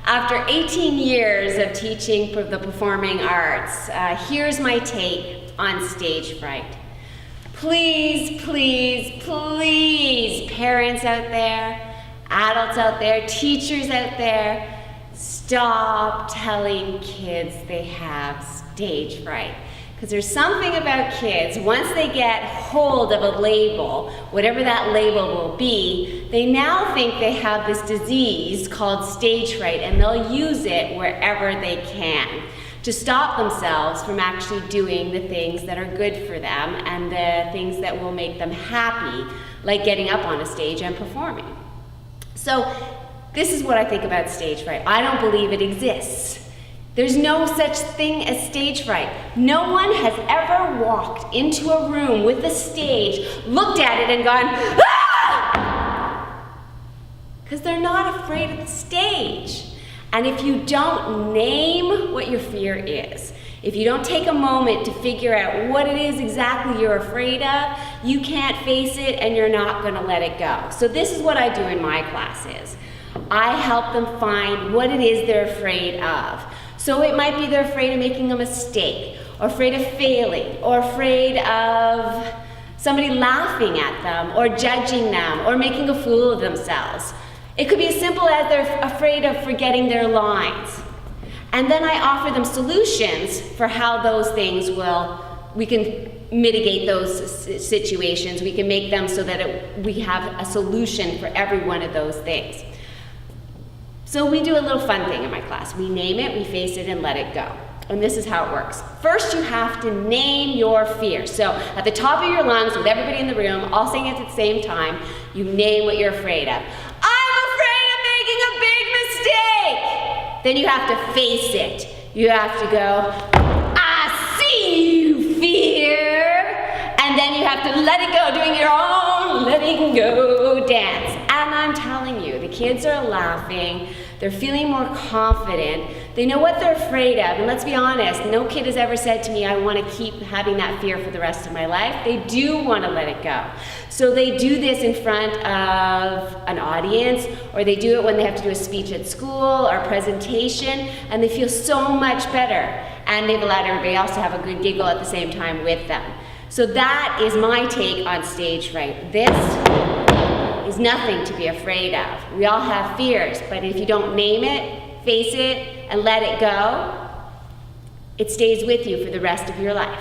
After 18 years of teaching the performing arts, here's my take on stage fright. Please, please, please, parents out there, adults out there, teachers out there, stop telling kids they have stage fright. Because there's something about kids, once they get hold of a label, whatever that label will be, they now think they have this disease called stage fright, and they'll use it wherever they can to stop themselves from actually doing the things that are good for them and the things that will make them happy, like getting up on a stage and performing. So this is what I think about stage fright. I don't believe it exists. There's no such thing as stage fright. No one has ever walked into a room with a stage, looked at it and gone, ah! Because they're not afraid of the stage. And if you don't name what your fear is, if you don't take a moment to figure out what it is exactly you're afraid of, you can't face it and you're not gonna let it go. So this is what I do in my classes. I help them find what it is they're afraid of. So it might be they're afraid of making a mistake, or afraid of failing, or afraid of somebody laughing at them, or judging them, or making a fool of themselves. It could be as simple as they're afraid of forgetting their lines. And then I offer them solutions for how those things we can mitigate those situations. We can make them so that we have a solution for every one of those things. So we do a little fun thing in my class. We name it, we face it, and let it go. And this is how it works. First, you have to name your fear. So at the top of your lungs, with everybody in the room, all saying it at the same time, you name what you're afraid of. I'm afraid of making a big mistake. Then you have to face it. You have to go, I see you, fear. And then you have to let it go, doing your own letting go dance. And I'm telling you, the kids are laughing, they're feeling more confident, they know what they're afraid of, and let's be honest, no kid has ever said to me, I want to keep having that fear for the rest of my life. They do want to let it go. So they do this in front of an audience, or they do it when they have to do a speech at school or a presentation, and they feel so much better, and they've allowed everybody else to have a good giggle at the same time with them. So that is my take on stage fright. This is nothing to be afraid of. We all have fears, but if you don't name it, face it, and let it go, it stays with you for the rest of your life.